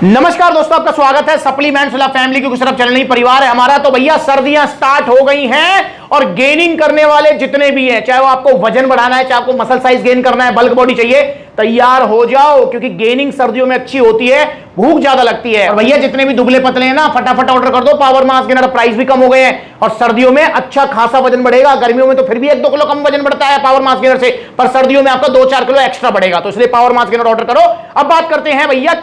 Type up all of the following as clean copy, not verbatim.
नमस्कार दोस्तों, आपका स्वागत है सप्लीमेंट्स वाला फैमिली की सिर्फ चैनल नहीं परिवार है हमारा। तो भैया सर्दियां स्टार्ट हो गई हैं और गेनिंग करने वाले जितने भी हैं, चाहे वो आपको वजन बढ़ाना है, चाहे आपको मसल साइज गेन करना है, बल्क बॉडी चाहिए, तैयार हो जाओ क्योंकि गेनिंग सर्दियों में अच्छी होती है, भूख ज्यादा लगती है। और भैया जितने भी दुबले पतले हैं ना, फटाफट ऑर्डर कर दो। पावर मास गेनर प्राइस भी कम हो गए हैं और सर्दियों में अच्छा खासा वजन बढ़ेगा। गर्मियों में तो फिर भी 1-2 किलो कम वजन बढ़ता है पावर मास गेनर से, पर सर्दियों में आपका 2-4 किलो एक्स्ट्रा बढ़ेगा। तो इसलिए पावर मास गेनर ऑर्डर करो। अब बात करते हैं भैया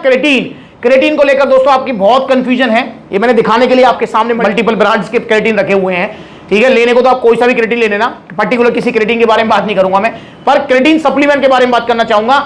क्रेटीन को लेकर। दोस्तों आपकी बहुत कंफ्यूजन है, ये मैंने दिखाने के लिए आपके सामने मल्टीपल ब्रांड्स के क्रेटीन रखे हुए हैं। ठीक है, लेने को तो आप कोई सा भी क्रेटीन ले लेना, पर्टिकुलर किसी क्रेटीन के बारे में बात नहीं करूंगा मैं, पर क्रेटीन सप्लीमेंट के बारे में बात करना चाहूंगा।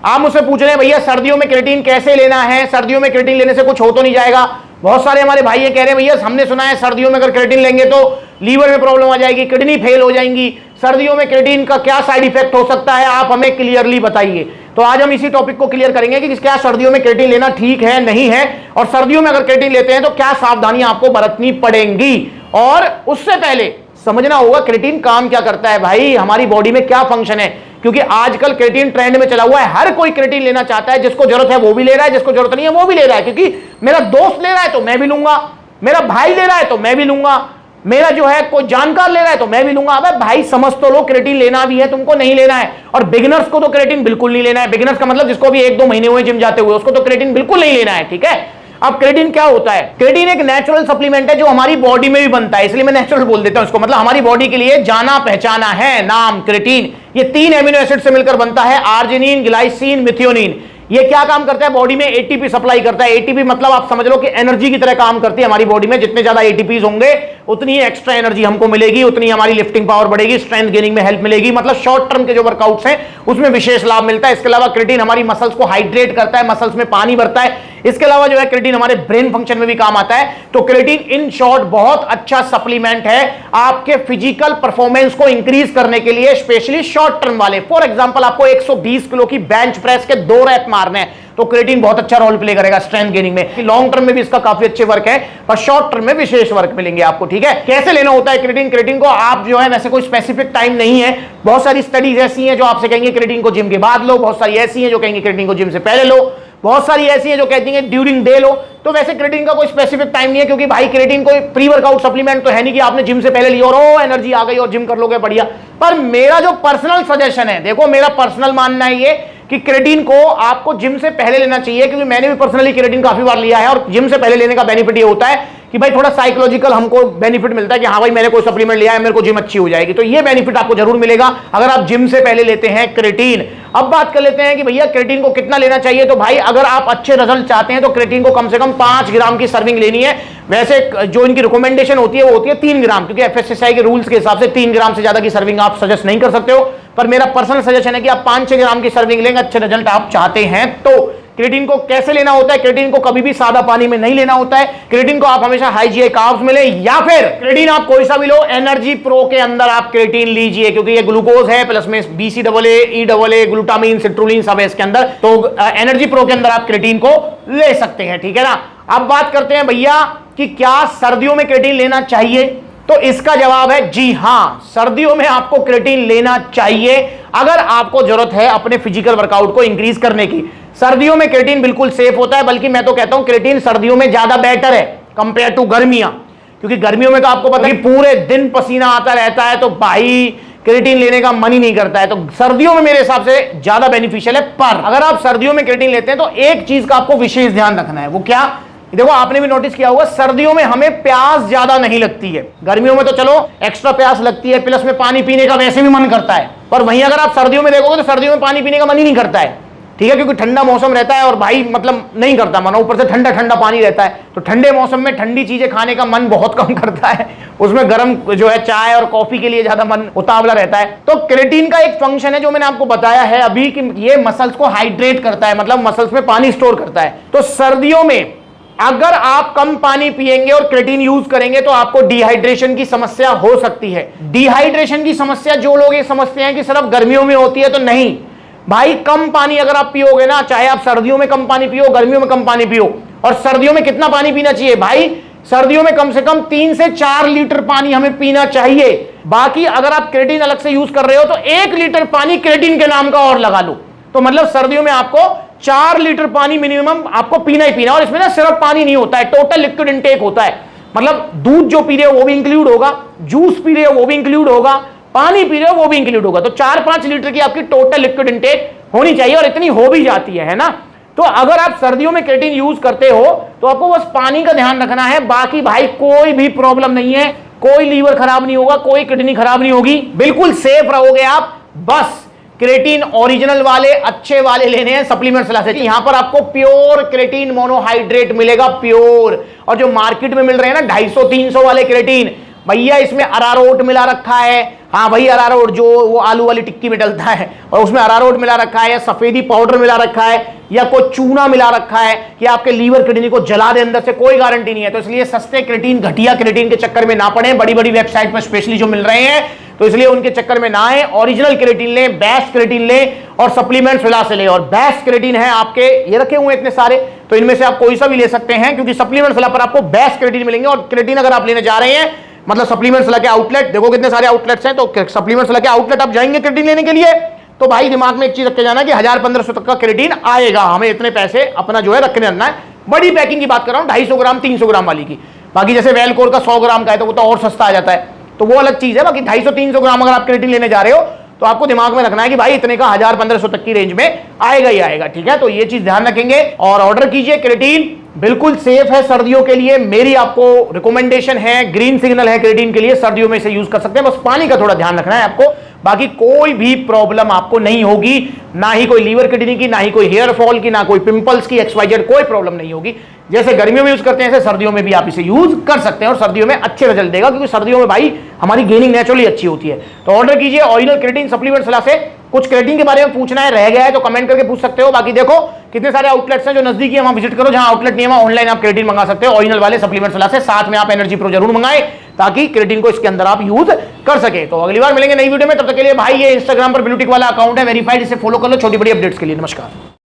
आप मुझसे पूछ रहे हैं भैया सर्दियों में क्रेटीन कैसे लेना है, सर्दियों में क्रेटीन लेने से कुछ हो तो नहीं जाएगा। बहुत सारे हमारे भाई ये कह रहे हैं भैया हमने सुना है सर्दियों में अगर क्रेटीन लेंगे तो लीवर में प्रॉब्लम आ जाएगी, किडनी फेल हो जाएंगी, सर्दियों में क्रेटीन का क्या साइड इफेक्ट हो सकता है, आप हमें क्लियरली बताइए। तो आज हम इसी टॉपिक को क्लियर करेंगे कि क्या सर्दियों में क्रेटीन लेना ठीक है नहीं है, और सर्दियों में अगर क्रेटीन लेते हैं तो क्या सावधानियां आपको बरतनी पड़ेंगी। और उससे पहले समझना होगा क्रेटीन काम क्या करता है, भाई हमारी बॉडी में क्या फंक्शन है, क्योंकि आजकल क्रेटीन ट्रेंड में चला हुआ है। हर कोई क्रेटीन लेना चाहता है, जिसको जरूरत है वो भी ले रहा है, जिसको जरूरत नहीं है वो भी ले रहा है। क्योंकि मेरा दोस्त ले रहा है तो मैं भी लूंगा, मेरा भाई ले रहा है तो मैं भी लूंगा, मेरा जो है कोई जानकार ले रहा है तो मैं भी लूंगा। अबे भाई समझ तो लो, क्रेटीन लेना भी है तुमको, नहीं लेना है। और बिगिनर्स को तो क्रेटीन बिल्कुल नहीं लेना है। बिगिनर्स का मतलब जिसको भी 1-2 महीने हुए जिम जाते हुए, उसको तो क्रेटीन बिल्कुल नहीं लेना है। ठीक है, अब क्रेटीन क्या होता है? क्रेटीन एक नेचुरल सप्लीमेंट है जो हमारी बॉडी में भी बनता है, इसलिए मैं नेचुरल बोल देता हूं इसको। मतलब हमारी बॉडी के लिए जाना पहचाना है नाम क्रेटीन। ये 3 एमिनो एसिड से मिलकर बनता है, आर्जिनिन, ग्लाइसिन, मिथियोनिन। ये क्या काम करता है? बॉडी में एटीपी सप्लाई करता है। एटीपी मतलब आप समझ लो कि एनर्जी की तरह काम करती है हमारी बॉडी में। जितने ज्यादा एटीपीज होंगे उतनी ही एक्स्ट्रा एनर्जी हमको मिलेगी, उतनी हमारी लिफ्टिंग पावर बढ़ेगी, स्ट्रेंथ गेनिंग में हेल्प मिलेगी। मतलब शॉर्ट टर्म के जो वर्कआउट्स हैं उसमें विशेष लाभ मिलता है। इसके अलावा क्रेटीन हमारी मसल्स को हाइड्रेट करता है, मसल्स में पानी भरता है। इसके अलावा जो है क्रेटीन हमारे ब्रेन फंक्शन में भी काम आता है। तो क्रेटीन इन शॉर्ट बहुत अच्छा सप्लीमेंट है आपके फिजिकल परफॉर्मेंस को इंक्रीज करने के लिए, स्पेशली शॉर्ट टर्म वाले। फॉर एग्जांपल आपको 120 किलो की बेंच प्रेस के 2 रैप मारने हैं तो क्रेटीन बहुत अच्छा रोल प्ले करेगा स्ट्रेंथ गेनिंग में। लॉन्ग टर्म में भी इसका काफी अच्छे वर्क है, पर शॉर्ट टर्म में विशेष वर्क मिलेंगे आपको। ठीक है, कैसे लेना होता है क्रेटीन? क्रेटीन को आप जो है, वैसे कोई स्पेसिफिक टाइम नहीं है। बहुत सारी स्टडीज ऐसी हैं जो आपसे कहेंगे क्रेटीन को जिम के बाद लो, बहुत सारी ऐसी हैं जो कहेंगे क्रेटीन को जिम से पहले लो, बहुत सारी ऐसी है जो कहती है ड्यूरिंग डे लो। तो वैसे क्रेटीन का कोई स्पेसिफिक टाइम नहीं है, क्योंकि भाई क्रेटीन कोई प्री वर्कआउट सप्लीमेंट तो है नहीं कि आपने जिम से पहले लिया और ओ एनर्जी आ गई और जिम कर लोगे बढ़िया। पर मेरा जो पर्सनल सजेशन है, देखो मेरा पर्सनल मानना है ये कि क्रेटीन को आपको जिम से पहले लेना चाहिए, क्योंकि मैंने भी पर्सनली क्रेटीन काफी बार लिया है। और जिम से पहले लेने का बेनिफिट ये होता है कि भाई थोड़ा साइकोलॉजिकल हमको बेनिफिट मिलता है कि हाँ भाई मैंने कोई सप्लीमेंट लिया है, मेरे को जिम अच्छी हो जाएगी। तो ये बेनिफिट आपको जरूर मिलेगा अगर आप जिम से पहले लेते हैं क्रेटीन। अब बात कर लेते हैं कि भैया क्रेटीन को कितना लेना चाहिए। तो भाई अगर आप अच्छे रिजल्ट चाहते हैं तो क्रेटीन को कम से कम 5 ग्राम की सर्विंग लेनी है। वैसे जो इनकी रिकमेंडेशन होती है वो होती है 3 ग्राम, क्योंकि एफएसएसआई के रूल्स के हिसाब से 3 ग्राम से ज्यादा की सर्विंग आप सजेस्ट नहीं कर सकते हो। पर मेरा पर्सनल सजेशन है कि आप 5-6 ग्राम की सर्विंग लेंगे, अच्छे रिजल्ट आप चाहते हैं तो। क्रेटीन को कैसे लेना होता है? क्रेटीन को कभी भी सादा पानी में नहीं लेना होता है। क्रेटीन को आप हमेशा हाई जीआई कार्ब्स मिले, या फिर क्रेटीन आप कोई सा भी लो, एनर्जी प्रो के अंदर आप क्रेटीन लीजिए, क्योंकि ये ग्लूकोज है प्लस में BCAA, EAA, ग्लूटामिन, सिट्रुलिन सब है इसके अंदर। तो एनर्जी प्रो के अंदर आप क्रेटीन को ले सकते हैं। ठीक है ना। अब बात करते हैं भैया कि क्या सर्दियों में क्रेटीन लेना चाहिए। तो इसका जवाब है जी हां, सर्दियों में आपको क्रेटीन लेना चाहिए अगर आपको जरूरत है अपने फिजिकल वर्कआउट को इंक्रीज करने की। सर्दियों में क्रेटीन बिल्कुल सेफ होता है, बल्कि मैं तो कहता हूं क्रेटीन सर्दियों में ज्यादा बेटर है कंपेयर टू गर्मियां। क्योंकि गर्मियों में तो आपको पता है पूरे दिन पसीना आता रहता है, तो भाई क्रेटीन लेने का मन ही नहीं करता है। तो सर्दियों में मेरे हिसाब से ज्यादा बेनिफिशियल है। पर अगर आप सर्दियों में क्रेटीन लेते हैं तो एक चीज का आपको विशेष ध्यान रखना है। वो क्या? देखो आपने भी नोटिस किया होगा सर्दियों में हमें प्यास ज्यादा नहीं लगती है। गर्मियों में तो चलो एक्स्ट्रा प्यास लगती है, प्लस में पानी पीने का वैसे भी मन करता है। पर वहीं अगर आप सर्दियों में देखोगे तो सर्दियों में पानी पीने का मन ही नहीं करता है। ठीक है, क्योंकि ठंडा मौसम रहता है और भाई मतलब नहीं करता मन, ऊपर से ठंडा ठंडा पानी रहता है। तो ठंडे मौसम में ठंडी चीजें खाने का मन बहुत कम करता है, उसमें गर्म जो है चाय और कॉफी के लिए ज्यादा मन उतावला रहता है। तो क्रेटीन का एक फंक्शन है जो मैंने आपको बताया है अभी कि ये मसल्स को हाइड्रेट करता है, मतलब मसल्स में पानी स्टोर करता है। तो सर्दियों में अगर आप कम पानी पिएंगे और क्रेटीन यूज करेंगे तो आपको डिहाइड्रेशन की समस्या हो सकती है। डिहाइड्रेशन की समस्या जो लोग ये समझते हैं कि सिर्फ गर्मियों में होती है, तो नहीं भाई। कम पानी अगर आप पियोगे ना, चाहे आप सर्दियों में कम पानी पियो, गर्मियों में कम पानी पियो। और सर्दियों में कितना पानी पीना चाहिए भाई? सर्दियों में कम से कम 3 से 4 लीटर पानी हमें पीना चाहिए। बाकी अगर आप क्रेटीन अलग से यूज कर रहे हो तो 1 लीटर पानी क्रेटीन के नाम का और लगा लो। तो मतलब सर्दियों में आपको 4 लीटर पानी मिनिमम आपको पीना ही पीना। और इसमें ना सिर्फ पानी नहीं होता है, टोटल लिक्विड इनटेक होता है। मतलब दूध जो पी रहे हो वो भी इंक्लूड होगा, जूस पी रहे हो वो भी इंक्लूड होगा, पानी पी रहे हो वो भी इंक्लूड होगा। तो 4-5 लीटर की आपकी टोटल लिक्विड इनटेक होनी चाहिए, और इतनी हो भी जाती है ना। तो अगर आप सर्दियों में क्रेटीन यूज करते हो तो आपको बस पानी का ध्यान रखना है, बाकी भाई कोई भी प्रॉब्लम नहीं है, कोई लीवर खराब नहीं होगा, कोई किडनी खराब नहीं होगी, बिल्कुल सेफ रहोगे आप। बस क्रेटीन ओरिजिनल वाले अच्छे वाले लेने हैं सप्लीमेंट सलाह से। यहां पर आपको प्योर क्रेटीन मोनोहाइड्रेट मिलेगा, प्योर। और जो मार्केट में मिल रहे हैं ना 250-300 वाले क्रेटीन, भैया इसमें अरारोट मिला रखा है। हाँ भाई, अरारोट जो वो आलू वाली टिक्की में डलता है, और उसमें अरारोट मिला रखा है, या सफेदी पाउडर मिला रखा है, या कोई चूना मिला रखा है, कि आपके लीवर किडनी को जला दे अंदर से, कोई गारंटी नहीं है। तो इसलिए सस्ते क्रेटीन, घटिया क्रेटीन के चक्कर में ना पड़े, बड़ी बड़ी वेबसाइट पर स्पेशली जो मिल रहे हैं, तो इसलिए उनके चक्कर में ना आए। ओरिजिनल क्रेटीन लें, बेस्ट क्रेटीन लें, और सप्लीमेंट फिला से लें। और बेस्ट क्रेटीन है आपके ये रखे हुए इतने सारे, तो इनमें से आप कोई सा भी ले सकते हैं, क्योंकि सप्लीमेंट फिला पर आपको बेस्ट क्रेटीन मिलेंगे। और क्रेटीन अगर आप लेने जा रहे हैं, मतलब सप्लीमेंट्स लगे आउटलेट, देखो कितने सारे आउटलेट्स हैं, तो सप्लीमेंट्स लगे आउटलेट आप जाएंगे क्रेटीन लेने के लिए, तो भाई दिमाग में एक चीज रख के जाना कि 1000-1500 तक का क्रेटीन आएगा, हमें इतने पैसे अपना जो है रखने रहना है। बड़ी पैकिंग की बात कर रहा हूं, 250 ग्राम 300 ग्राम वाली की। बाकी जैसे वेलकोर का 100 ग्राम का है तो वो तो और सस्ता आ जाता है, तो वो अलग चीज है। बाकी 250-300 ग्राम अगर आप क्रेटीन लेने जा रहे हो तो आपको दिमाग में रखना है कि भाई इतने का 1000-1500 तक की रेंज में आएगा ही आएगा, ठीक है। तो ये चीज ध्यान रखेंगे और ऑर्डर कीजिए। क्रेटीन बिल्कुल सेफ है सर्दियों के लिए, मेरी आपको रिकमेंडेशन है, ग्रीन सिग्नल है क्रेटीन के लिए, सर्दियों में इसे यूज कर सकते हैं। बस पानी का थोड़ा ध्यान रखना है आपको, बाकी कोई भी प्रॉब्लम आपको नहीं होगी, ना ही कोई लीवर किडनी की, ना ही कोई हेयर फॉल की, ना कोई पिंपल्स की, XYZ कोई प्रॉब्लम नहीं होगी। जैसे गर्मियों में यूज करते हैं ऐसे सर्दियों में भी आप इसे यूज कर सकते हैं, और सर्दियों में अच्छे रिजल्ट देगा, क्योंकि सर्दियों में भाई हमारी गेनिंग नेचुरली अच्छी होती है। तो ऑर्डर कीजिए ओरिजिनल क्रेटीन सप्लीमेंट सलाह से। कुछ क्रेटीन के बारे में पूछना है, रह गया है तो कमेंट करके पूछ सकते हो। बाकी देखो कितने सारे आउटलेट्स हैं, जो नजदीकी है वहां विजिट करो, जहां आउटलेट नहीं है वहां ऑनलाइन आप क्रेटीन मंगा सकते हो ओरिजिनल वाले सप्लीमेंट सलाह से। साथ में आप एनर्जी प्रो जरूर मंगाएं, ताकि क्रेटीन को इसके अंदर आप यूज कर सके। तो अगली बार मिलेंगे नई वीडियो में, तब तक के लिए भाई ये इंस्टाग्राम पर ब्लूटिक वाला अकाउंट है वेरीफाइड, इसे फॉलो कर लो छोटी बड़ी अपडेट्स के लिए। नमस्कार।